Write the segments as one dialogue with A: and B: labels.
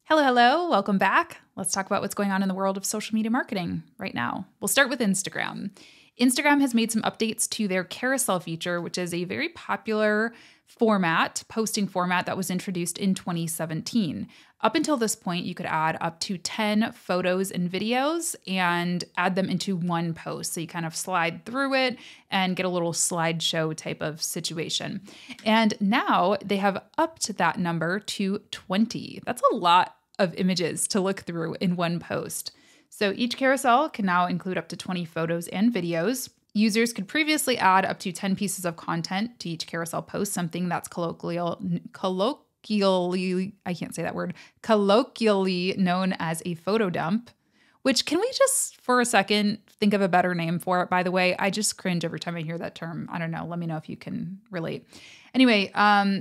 A: Hello, hello. Welcome back. Let's talk about what's going on in the world of social media marketing right now. We'll start with Instagram. Instagram has made some updates to their carousel feature, which is a very popular posting format that was introduced in 2017. Up until this point, you could add up to 10 photos and videos and add them into one post. So you kind of slide through it and get a little slideshow type of situation. And now they have upped that number to 20. That's a lot of images to look through in one post. So each carousel can now include up to 20 photos and videos. Users could previously add up to 10 pieces of content to each carousel post, something that's colloquially known as a photo dump, which can we just for a second think of a better name for it? By the way, I just cringe every time I hear that term. I don't know. Let me know if you can relate. Anyway,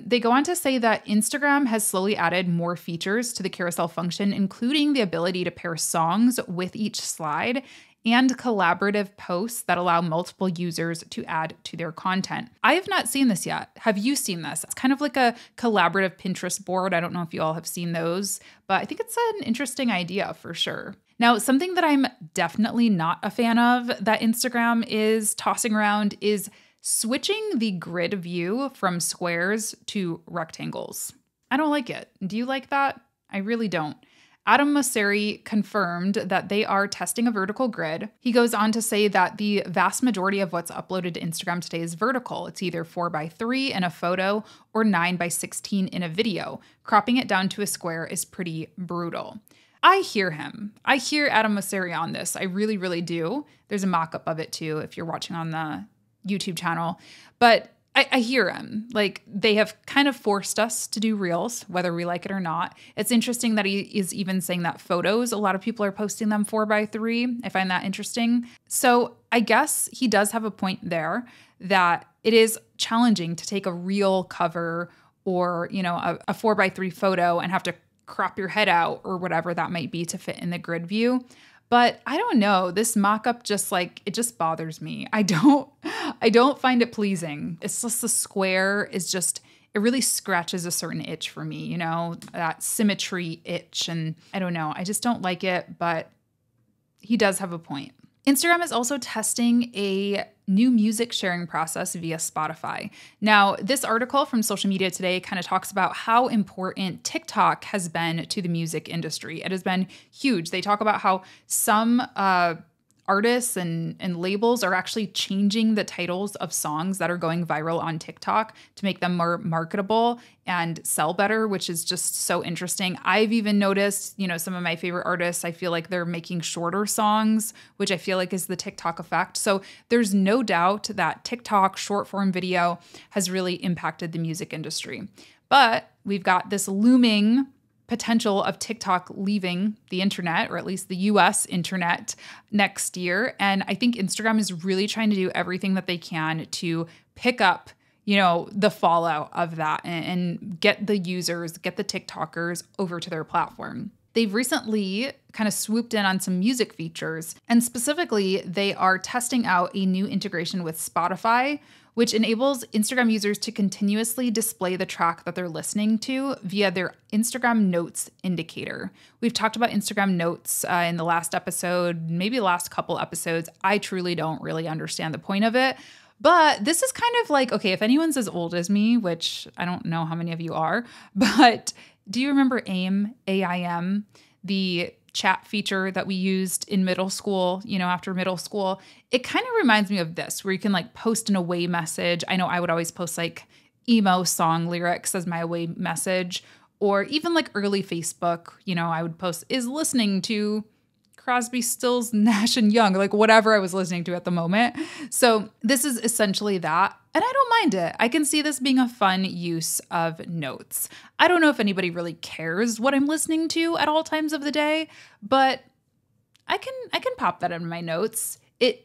A: they go on to say that Instagram has slowly added more features to the carousel function, including the ability to pair songs with each slide and collaborative posts that allow multiple users to add to their content. I have not seen this yet. Have you seen this? It's kind of like a collaborative Pinterest board. I don't know if you all have seen those, but I think it's an interesting idea for sure. Now, something that I'm definitely not a fan of that Instagram is tossing around is switching the grid view from squares to rectangles. I don't like it. Do you like that? I really don't. Adam Mosseri confirmed that they are testing a vertical grid. He goes on to say that the vast majority of what's uploaded to Instagram today is vertical. It's either 4:3 in a photo or 9:16 in a video. Cropping it down to a square is pretty brutal. I hear him. I hear Adam Mosseri on this. I really, really do. There's a mock-up of it too if you're watching on the YouTube channel. But I hear him. Like, they have kind of forced us to do reels, whether we like it or not. It's interesting that he is even saying that photos, a lot of people are posting them 4:3. I find that interesting. So I guess he does have a point there that it is challenging to take a reel cover or, a 4:3 photo and have to crop your head out or whatever that might be to fit in the grid view. But I don't know, this mock-up it just bothers me. I don't find it pleasing. It's just the square is just, it really scratches a certain itch for me, that symmetry itch. And I don't know, I just don't like it, but he does have a point. Instagram is also testing a new music sharing process via Spotify. Now, this article from Social Media Today kind of talks about how important TikTok has been to the music industry. It has been huge. They talk about how some artists and labels are actually changing the titles of songs that are going viral on TikTok to make them more marketable and sell better, which is just so interesting. I've even noticed, some of my favorite artists, I feel like they're making shorter songs, which I feel like is the TikTok effect. So there's no doubt that TikTok short form video has really impacted the music industry. But we've got this looming potential of TikTok leaving the internet, or at least the US internet, next year. And I think Instagram is really trying to do everything that they can to pick up, the fallout of that and get the users, get the TikTokers over to their platform. They've recently kind of swooped in on some music features, and specifically, they are testing out a new integration with Spotify, which enables Instagram users to continuously display the track that they're listening to via their Instagram Notes indicator. We've talked about Instagram Notes in the last episode, maybe the last couple episodes. I truly don't really understand the point of it. But this is kind of like, okay, if anyone's as old as me, which I don't know how many of you are, but do you remember AIM, AIM, the chat feature that we used in middle school, after middle school? It kind of reminds me of this, where you can post an away message. I know I would always post emo song lyrics as my away message, or even early Facebook, I would post is listening to Crosby, Stills, Nash and Young, whatever I was listening to at the moment. So this is essentially that. And I don't mind it. I can see this being a fun use of notes. I don't know if anybody really cares what I'm listening to at all times of the day, but I can pop that in my notes. It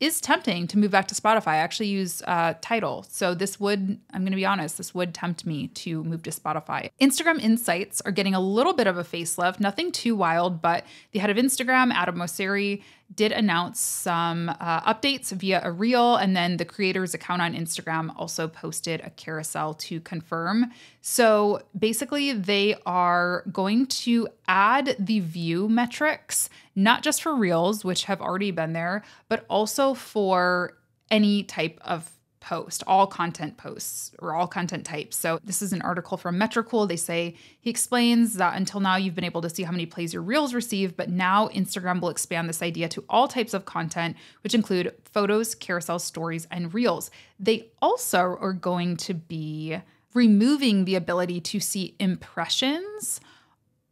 A: is tempting to move back to Spotify. I actually use Tidal. So I'm going to be honest, this would tempt me to move to Spotify. Instagram Insights are getting a little bit of a facelift, nothing too wild, but the head of Instagram, Adam Mosseri, did announce some updates via a reel, and then the creator's account on Instagram also posted a carousel to confirm. So basically, they are going to add the view metrics, not just for reels, which have already been there, but also for any type of post, all content posts or all content types. So this is an article from Metricool. They say he explains that until now you've been able to see how many plays your reels receive, but now Instagram will expand this idea to all types of content, which include photos, carousel stories, and reels. They also are going to be removing the ability to see impressions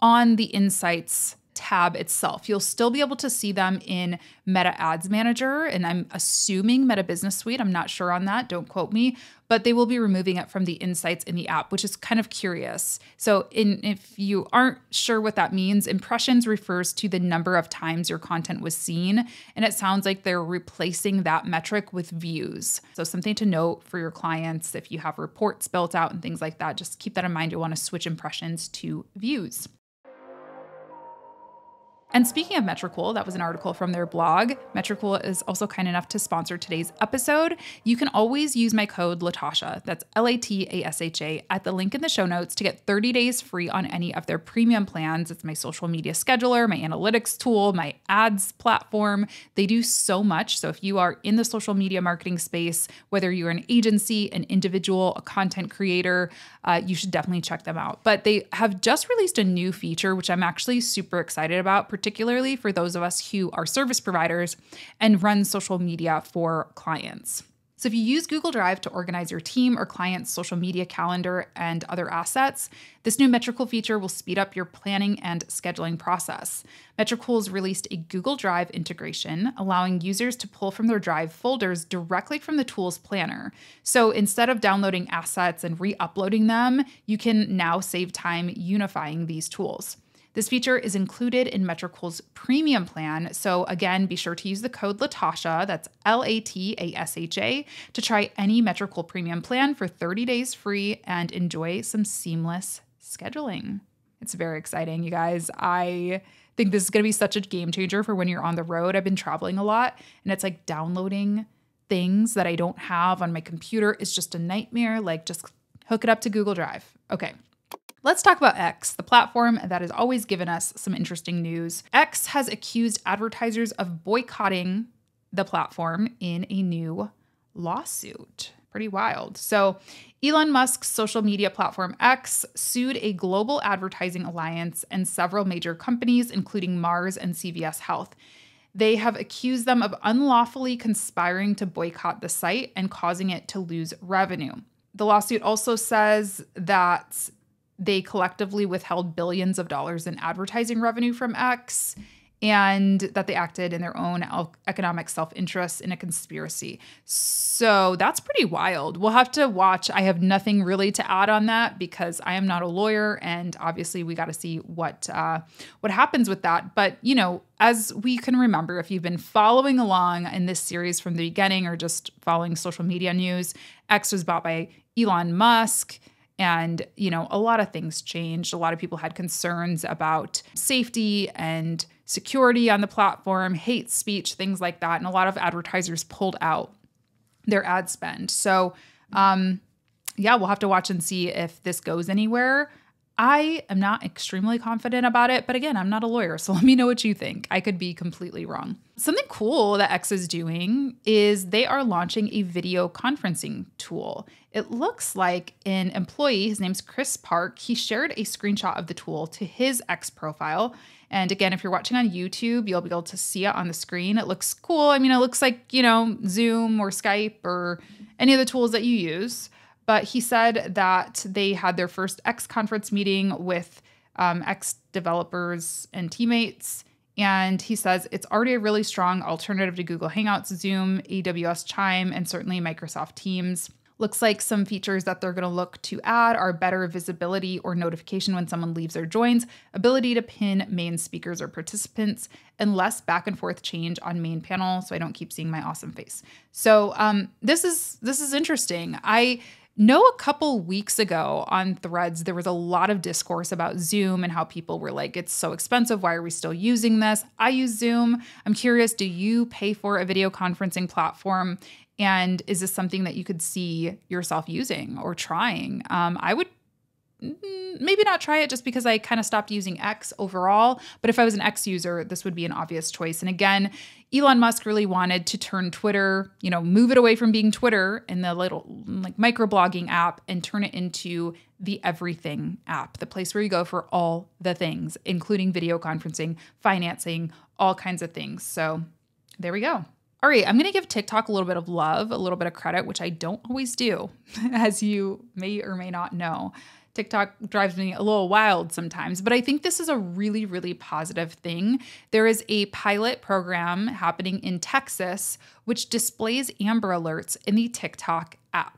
A: on the Insights tab itself. You'll still be able to see them in Meta Ads Manager, and I'm assuming Meta Business Suite. I'm not sure on that. Don't quote me, but they will be removing it from the insights in the app, which is kind of curious. So if you aren't sure what that means, impressions refers to the number of times your content was seen, and it sounds like they're replacing that metric with views. So something to note for your clients if you have reports built out and things like that, just keep that in mind. You'll want to switch impressions to views. And speaking of Metricool, that was an article from their blog. Metricool is also kind enough to sponsor today's episode. You can always use my code Latasha, that's Latasha, at the link in the show notes to get 30 days free on any of their premium plans. It's my social media scheduler, my analytics tool, my ads platform. They do so much. So if you are in the social media marketing space, whether you're an agency, an individual, a content creator, you should definitely check them out. But they have just released a new feature, which I'm actually super excited about, particularly for those of us who are service providers and run social media for clients. So if you use Google Drive to organize your team or client's social media calendar and other assets, this new Metricool feature will speed up your planning and scheduling process. Metricool's released a Google Drive integration, allowing users to pull from their Drive folders directly from the tool's planner. So instead of downloading assets and re-uploading them, you can now save time unifying these tools. This feature is included in Metricool's premium plan. So again, be sure to use the code Latasha, that's Latasha, to try any Metricool premium plan for 30 days free and enjoy some seamless scheduling. It's very exciting, you guys. I think this is going to be such a game changer for when you're on the road. I've been traveling a lot, and it's like downloading things that I don't have on my computer is just a nightmare. Like, just hook it up to Google Drive. Okay. Let's talk about X, the platform that has always given us some interesting news. X has accused advertisers of boycotting the platform in a new lawsuit. Pretty wild. So Elon Musk's social media platform X sued a global advertising alliance and several major companies, including Mars and CVS Health. They have accused them of unlawfully conspiring to boycott the site and causing it to lose revenue. The lawsuit also says that they collectively withheld billions of dollars in advertising revenue from X, and that they acted in their own economic self-interest in a conspiracy. So that's pretty wild. We'll have to watch. I have nothing really to add on that because I am not a lawyer, and obviously we got to see what happens with that. But, you know, as we can remember, if you've been following along in this series from the beginning or just following social media news, X was bought by Elon Musk. And, you know, a lot of things changed. A lot of people had concerns about safety and security on the platform, hate speech, things like that. And a lot of advertisers pulled out their ad spend. So, yeah, we'll have to watch and see if this goes anywhere. I am not extremely confident about it, but again, I'm not a lawyer, so let me know what you think. I could be completely wrong. Something cool that X is doing is they are launching a video conferencing tool. It looks like an employee, his name's Chris Park, he shared a screenshot of the tool to his X profile. And again, if you're watching on YouTube, you'll be able to see it on the screen. It looks cool. I mean, it looks like, you know, Zoom or Skype or any of the tools that you use. But he said that they had their first X conference meeting with X developers and teammates. And he says it's already a really strong alternative to Google Hangouts, Zoom, AWS Chime, and certainly Microsoft Teams. Looks like some features that they're going to look to add are better visibility or notification when someone leaves or joins, ability to pin main speakers or participants, and less back and forth change on main panel so I don't keep seeing my awesome face. So this is interesting. I know a couple weeks ago on Threads, there was a lot of discourse about Zoom and how people were like, it's so expensive. Why are we still using this? I use Zoom. I'm curious, do you pay for a video conferencing platform? And is this something that you could see yourself using or trying? I would maybe not try it just because I kind of stopped using X overall. But if I was an X user, this would be an obvious choice. And again, Elon Musk really wanted to turn Twitter, move it away from being Twitter and the little like microblogging app and turn it into the everything app, the place where you go for all the things, including video conferencing, financing, all kinds of things. So there we go. All right, I'm going to give TikTok a little bit of love, a little bit of credit, which I don't always do, as you may or may not know. TikTok drives me a little wild sometimes, but I think this is a really, really positive thing. There is a pilot program happening in Texas, which displays Amber Alerts in the TikTok app.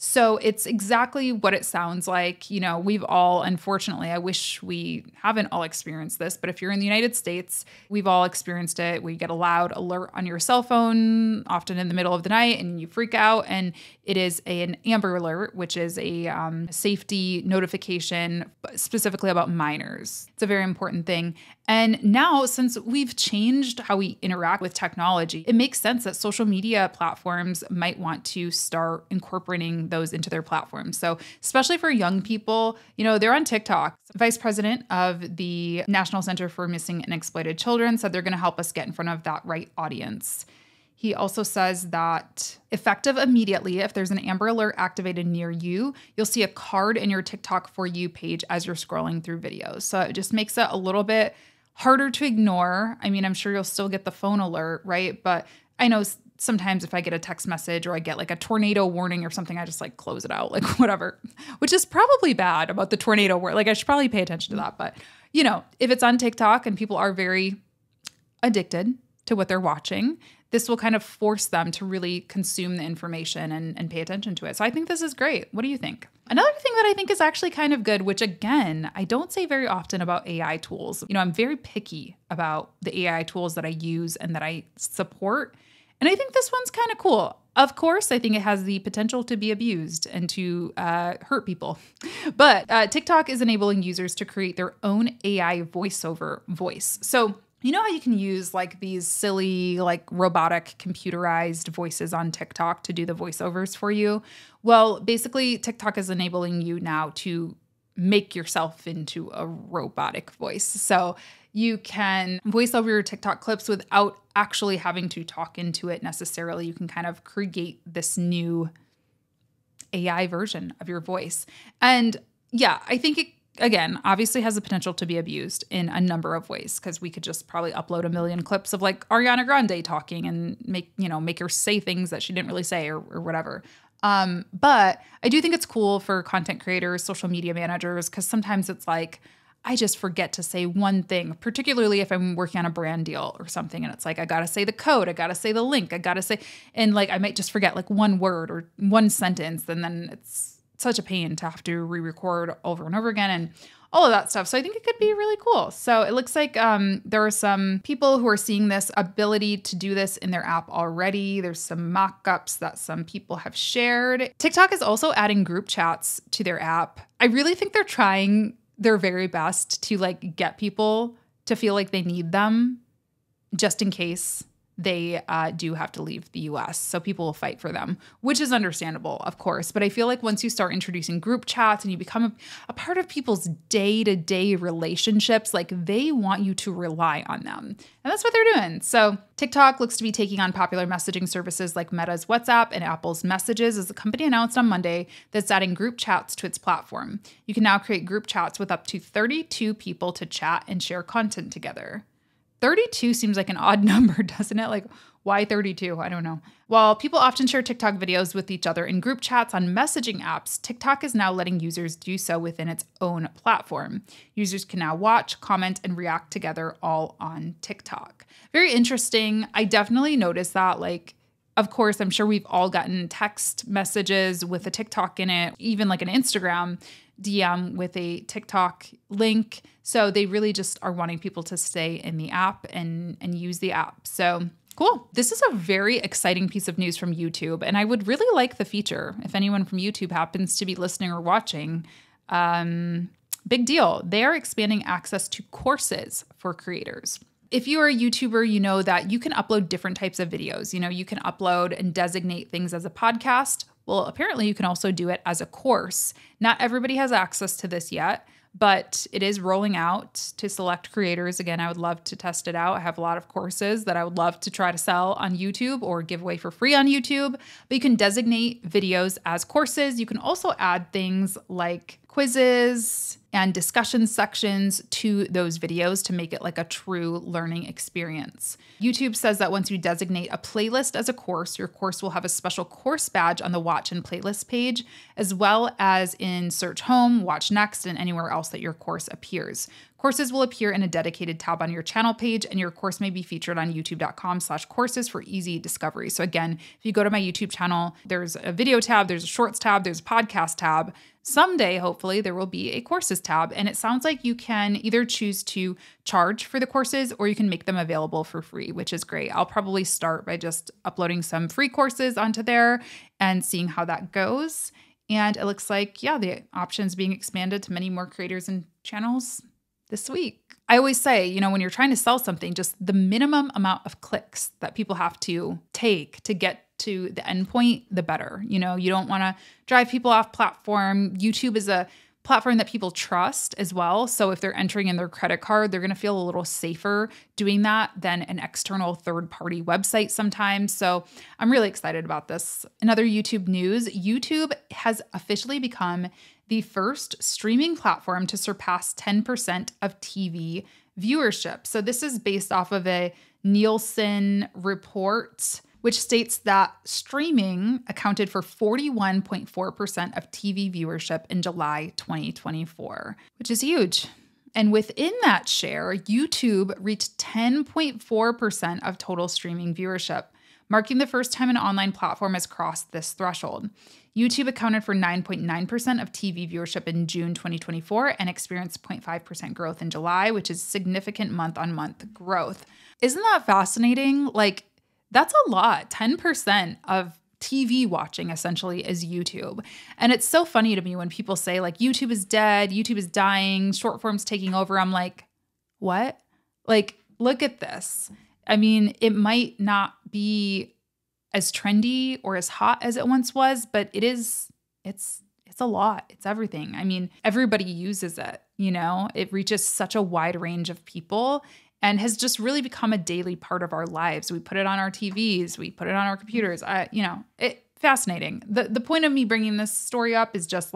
A: So it's exactly what it sounds like. We've all, unfortunately, I wish we haven't all experienced this, but if you're in the United States, we've all experienced it. We get a loud alert on your cell phone, often in the middle of the night, and you freak out. And it is an Amber Alert, which is a safety notification specifically about minors. It's a very important thing. And now, since we've changed how we interact with technology, it makes sense that social media platforms might want to start incorporating those into their platforms. So especially for young people, they're on TikTok. Vice President of the National Center for Missing and Exploited Children said they're going to help us get in front of that right audience. He also says that effective immediately, if there's an Amber Alert activated near you, you'll see a card in your TikTok For You page as you're scrolling through videos. So it just makes it a little bit harder to ignore. I mean, I'm sure you'll still get the phone alert, right? But I know sometimes if I get a text message or I get like a tornado warning or something, I just like close it out, like whatever, which is probably bad about the tornado warning. Like I should probably pay attention to that. But, if it's on TikTok and people are very addicted to what they're watching, this will kind of force them to really consume the information and pay attention to it. So I think this is great. What do you think? Another thing that I think is actually kind of good, which again, I don't say very often about AI tools. I'm very picky about the AI tools that I use and that I support. And I think this one's kind of cool. Of course, I think it has the potential to be abused and to hurt people. But TikTok is enabling users to create their own AI voiceover voice. So you know how you can use like these silly, like robotic computerized voices on TikTok to do the voiceovers for you? Well, basically TikTok is enabling you now to make yourself into a robotic voice. So you can voice over your TikTok clips without actually having to talk into it necessarily. You can kind of create this new AI version of your voice. And yeah, I think it, again, obviously has the potential to be abused in a number of ways, because we could just probably upload a million clips of like Ariana Grande talking and make her say things that she didn't really say or whatever. But I do think it's cool for content creators, social media managers, because sometimes it's like, I just forget to say one thing, particularly if I'm working on a brand deal or something. And it's like, I got to say the code, I got to say the link, I got to say, and like, I might just forget like one word or one sentence. And then it's such a pain to have to re-record over and over again and all of that stuff. So I think it could be really cool. So it looks like there are some people who are seeing this ability to do this in their app already. There's some mock-ups that some people have shared. TikTok is also adding group chats to their app. I really think they're trying their very best to like get people to feel like they need them just in case they do have to leave the US. So people will fight for them, which is understandable, of course. But I feel like once you start introducing group chats and you become a part of people's day-to-day relationships, like they want you to rely on them. And that's what they're doing. So TikTok looks to be taking on popular messaging services like Meta's WhatsApp and Apple's Messages, as the company announced on Monday that's adding group chats to its platform. You can now create group chats with up to 32 people to chat and share content together. 32 seems like an odd number, doesn't it? Like, why 32? I don't know. While people often share TikTok videos with each other in group chats on messaging apps, TikTok is now letting users do so within its own platform. Users can now watch, comment, and react together all on TikTok. Very interesting. I definitely noticed that, like, of course, I'm sure we've all gotten text messages with a TikTok in it, even like an Instagram DM with a TikTok link. So they really just are wanting people to stay in the app and use the app. So Cool. This is a very exciting piece of news from YouTube, and I would really like the feature. If anyone from YouTube happens to be listening or watching, big deal. They are expanding access to courses for creators. If you are a YouTuber, you know that you can upload different types of videos. You can upload and designate things as a podcast. Well, apparently you can also do it as a course. Not everybody has access to this yet, but it is rolling out to select creators. Again, I would love to test it out. I have a lot of courses that I would love to try to sell on YouTube or give away for free on YouTube, but you can designate videos as courses. You can also add things like quizzes and discussion sections to those videos to make it like a true learning experience. YouTube says that once you designate a playlist as a course, your course will have a special course badge on the watch and playlist page, as well as in search home, watch next, and anywhere else that your course appears. Courses will appear in a dedicated tab on your channel page, and your course may be featured on youtube.com/courses for easy discovery. So again, if you go to my YouTube channel, there's a video tab, there's a shorts tab, there's a podcast tab. Someday, hopefully, there will be a courses tab, and it sounds like you can either choose to charge for the courses or you can make them available for free, which is great. I'll probably start by just uploading some free courses onto there and seeing how that goes. And it looks like, yeah, the options being expanded to many more creators and channels this week. I always say, when you're trying to sell something, just the minimum amount of clicks that people have to take to get to the end point, the better. You don't want to drive people off platform. YouTube is a platform that people trust as well. So if they're entering in their credit card, they're going to feel a little safer doing that than an external third-party website sometimes. So I'm really excited about this. In other YouTube news, YouTube has officially become the first streaming platform to surpass 10% of TV viewership. So this is based off of a Nielsen report, which states that streaming accounted for 41.4% of TV viewership in July 2024, which is huge. And within that share, YouTube reached 10.4% of total streaming viewership, marking the first time an online platform has crossed this threshold. YouTube accounted for 9.9% of TV viewership in June 2024 and experienced 0.5% growth in July, which is significant month-on-month growth. Isn't that fascinating? That's a lot. 10% of TV watching essentially is YouTube. And it's so funny to me when people say YouTube is dead, YouTube is dying, short form's taking over. I'm like, what? Look at this. I mean, it might not be as trendy or as hot as it once was, but it's a lot. It's everything. I mean, everybody uses it, it reaches such a wide range of people and has just really become a daily part of our lives. We put it on our TVs, we put it on our computers. Fascinating. The point of me bringing this story up is just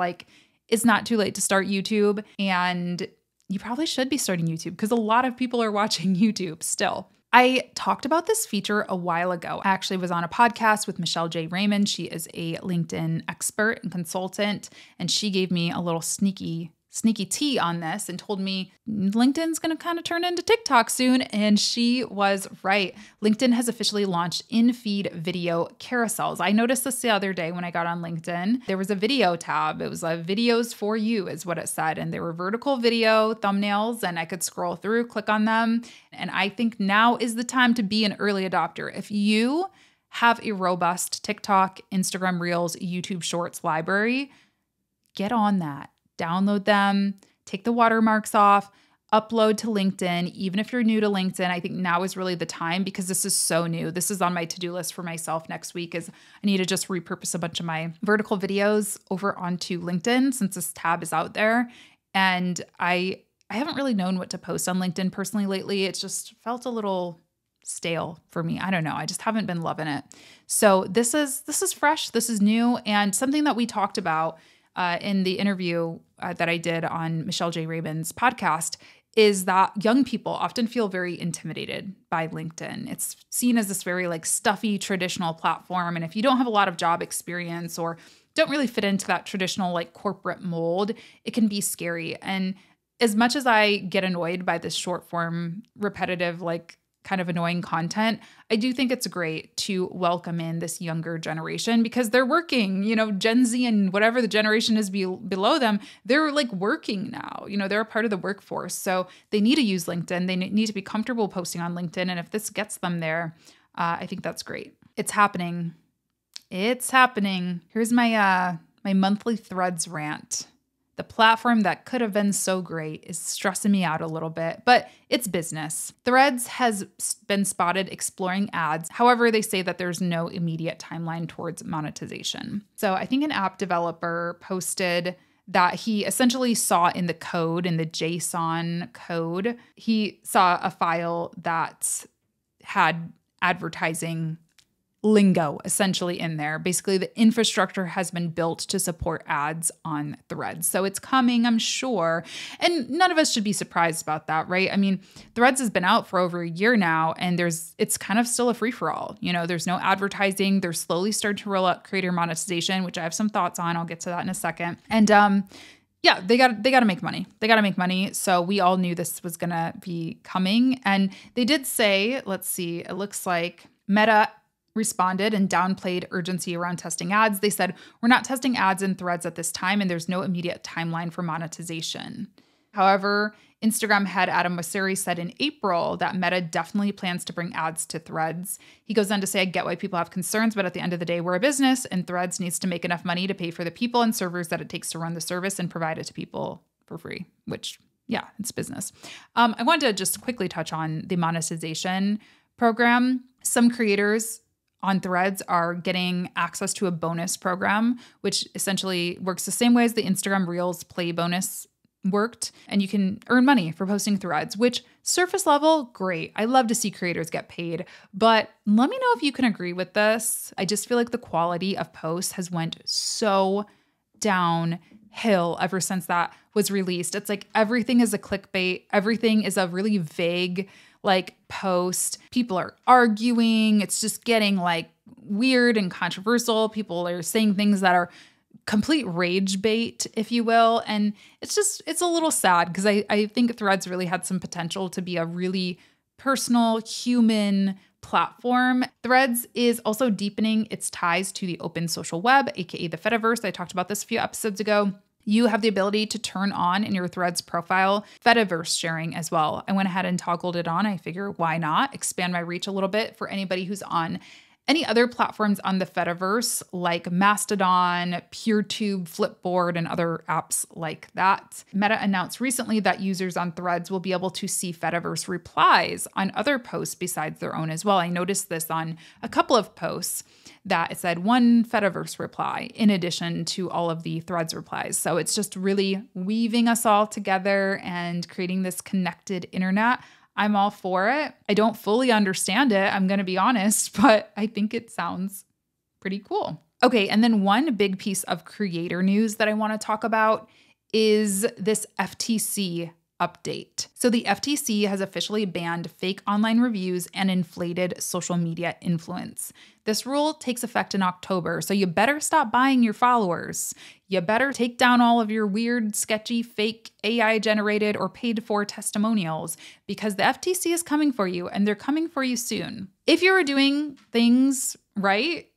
A: it's not too late to start YouTube, and you probably should be starting YouTube because a lot of people are watching YouTube still. I talked about this feature a while ago. I actually was on a podcast with Michelle J. Raymond. She is a LinkedIn expert and consultant, and she gave me a little sneaky tea on this and told me LinkedIn's going to kind of turn into TikTok soon. And she was right. LinkedIn has officially launched in-feed video carousels. I noticed this the other day when I got on LinkedIn. There was a video tab. It was videos for you is what it said. And there were vertical video thumbnails and I could scroll through, click on them. And I think now is the time to be an early adopter. If you have a robust TikTok, Instagram Reels, YouTube Shorts library, get on that. Download them, take the watermarks off, upload to LinkedIn. Even if you're new to LinkedIn, I think now is really the time because this is so new. This is on my to-do list for myself next week is I need to just repurpose a bunch of my vertical videos over onto LinkedIn since this tab is out there. And I haven't really known what to post on LinkedIn personally lately. It's just felt a little stale for me. I don't know. I just haven't been loving it. So this is fresh. This is new and something that we talked about in the interview that I did on Michelle J. Raymond's podcast is that young people often feel very intimidated by LinkedIn. It's seen as this very stuffy traditional platform. And if you don't have a lot of job experience or don't really fit into that traditional corporate mold, it can be scary. And as much as I get annoyed by this short form, repetitive, kind of annoying content, I do think it's great to welcome in this younger generation because they're working, Gen Z and whatever the generation is below them, they're working now, they're a part of the workforce. So they need to use LinkedIn. They need to be comfortable posting on LinkedIn. And if this gets them there, I think that's great. It's happening. It's happening. Here's my my monthly Threads rant. The platform that could have been so great is stressing me out a little bit, but it's business. Threads has been spotted exploring ads. However, they say that there's no immediate timeline towards monetization. So I think an app developer posted that he essentially saw in the code, in the JSON code, he saw a file that had advertising lingo essentially in there. Basically, the infrastructure has been built to support ads on Threads. So it's coming, I'm sure. And none of us should be surprised about that, right? I mean, Threads has been out for over a year now, and it's kind of still a free-for-all. There's no advertising. They're slowly starting to roll out creator monetization, which I have some thoughts on. I'll get to that in a second. And yeah, they got to make money. They got to make money. So we all knew this was going to be coming. And they did say, let's see, it looks like Meta responded and downplayed urgency around testing ads. They said, we're not testing ads in Threads at this time, and there's no immediate timeline for monetization. However, Instagram head Adam Mosseri said in April that Meta definitely plans to bring ads to Threads. He goes on to say, I get why people have concerns, but at the end of the day, we're a business, and Threads needs to make enough money to pay for the people and servers that it takes to run the service and provide it to people for free, which, yeah, it's business. I wanted to just quickly touch on the monetization program. Some creators on Threads are getting access to a bonus program, which essentially works the same way as the Instagram Reels play bonus worked. And you can earn money for posting Threads, which surface level, great. I love to see creators get paid, but let me know if you can agree with this. I just feel like the quality of posts has went so downhill ever since that was released. It's like everything is a clickbait. Everything is a really vague post. People are arguing. It's just getting weird and controversial. People are saying things that are complete rage bait, if you will. And it's a little sad because I think Threads really had some potential to be a really personal, human platform. Threads is also deepening its ties to the open social web, aka the Fediverse. I talked about this a few episodes ago. You have the ability to turn on in your Threads profile Fediverse sharing as well. I went ahead and toggled it on. I figure why not expand my reach a little bit for anybody who's on any other platforms on the Fediverse like Mastodon, PeerTube, Flipboard, and other apps like that. Meta announced recently that users on Threads will be able to see Fediverse replies on other posts besides their own as well. I noticed this on a couple of posts that it said one Fediverse reply in addition to all of the Threads replies. So it's just really weaving us all together and creating this connected internet. I'm all for it. I don't fully understand it, I'm going to be honest, but I think it sounds pretty cool. Okay, and then one big piece of creator news that I want to talk about is this FTC update. So the FTC has officially banned fake online reviews and inflated social media influence. This rule takes effect in October, so you better stop buying your followers. You better take down all of your weird, sketchy, fake AI-generated or paid-for testimonials because the FTC is coming for you, and they're coming for you soon. If you're doing things right,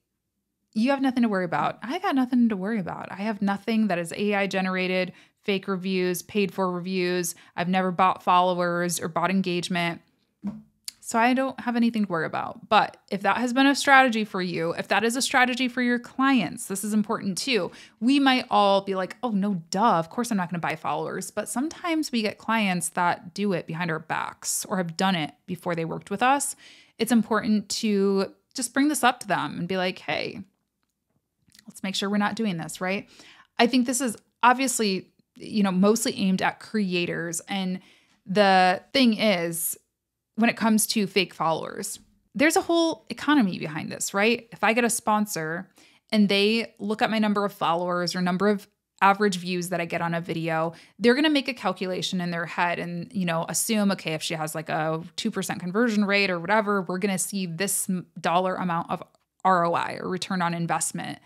A: you have nothing to worry about. I got nothing to worry about. I have nothing that is AI-generated, fake reviews, paid for reviews. I've never bought followers or bought engagement. So I don't have anything to worry about. But if that has been a strategy for you, if that is a strategy for your clients, this is important too. We might all be like, oh, no, duh, of course I'm not going to buy followers. But sometimes we get clients that do it behind our backs or have done it before they worked with us. It's important to just bring this up to them and be like, hey, let's make sure we're not doing this, right? I think this is obviously mostly aimed at creators. And the thing is, when it comes to fake followers, there's a whole economy behind this, right? If I get a sponsor and they look at my number of followers or number of average views that I get on a video, they're going to make a calculation in their head and, assume, okay, if she has a 2% conversion rate or whatever, we're going to see this dollar amount of ROI or return on investment.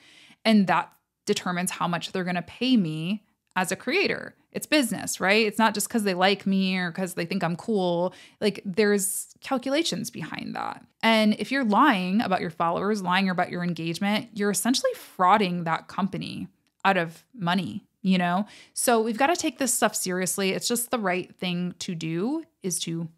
A: And that determines how much they're going to pay me as a creator. It's business, right? It's not just because they like me or because they think I'm cool. There's calculations behind that. And if you're lying about your followers, lying about your engagement, you're essentially frauding that company out of money, So we've got to take this stuff seriously. It's just the right thing to do is to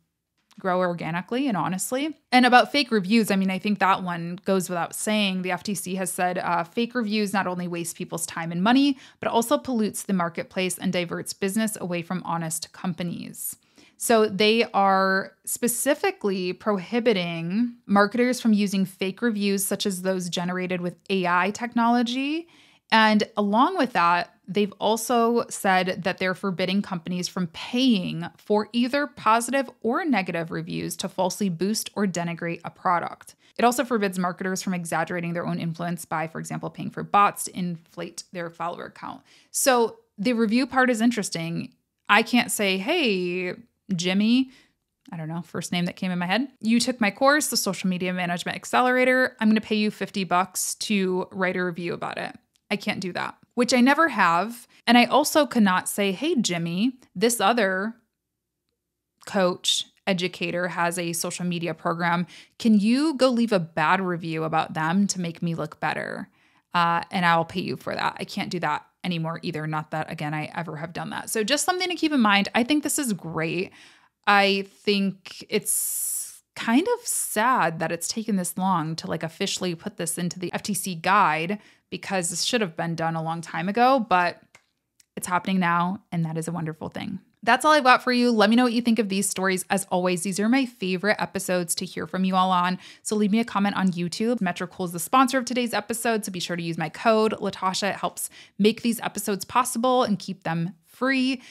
A: grow organically and honestly. And about fake reviews, I mean, I think that one goes without saying. The FTC has said fake reviews not only waste people's time and money, but also pollutes the marketplace and diverts business away from honest companies. So they are specifically prohibiting marketers from using fake reviews such as those generated with AI technology. And along with that, they've also said that they're forbidding companies from paying for either positive or negative reviews to falsely boost or denigrate a product. It also forbids marketers from exaggerating their own influence by, for example, paying for bots to inflate their follower count. So the review part is interesting. I can't say, hey, Jimmy, I don't know, first name that came in my head. You took my course, the Social Media Management Accelerator. I'm going to pay you $50 to write a review about it. I can't do that, which I never have. And I also cannot say, hey, Jimmy, this other coach, educator has a social media program. Can you go leave a bad review about them to make me look better? And I'll pay you for that. I can't do that anymore either. Not that, again, I ever have done that. So just something to keep in mind. I think this is great. I think it's kind of sad that it's taken this long to like officially put this into the FTC guide, because this should have been done a long time ago, but it's happening now, and that is a wonderful thing. That's all I've got for you. Let me know what you think of these stories. As always, these are my favorite episodes to hear from you all on. So leave me a comment on YouTube. Metricool is the sponsor of today's episode, so be sure to use my code Latasha. It helps make these episodes possible and keep them free.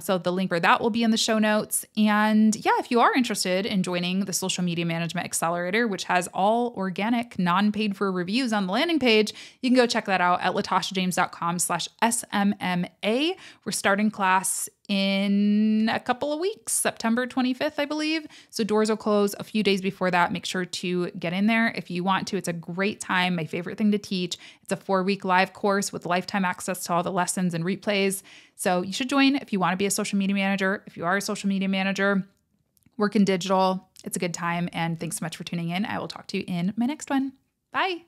A: So the link for that will be in the show notes. And yeah, if you are interested in joining the Social Media Management Accelerator, which has all organic, non-paid for reviews on the landing page, you can go check that out at latashajames.com/SMMA. We're starting class in a couple of weeks, September 25th, I believe. So doors will close a few days before that. Make sure to get in there if you want to. It's a great time. My favorite thing to teach. It's a 4-week live course with lifetime access to all the lessons and replays. So you should join if you want to be a social media manager. If you are a social media manager, work in digital, it's a good time. And thanks so much for tuning in. I will talk to you in my next one. Bye.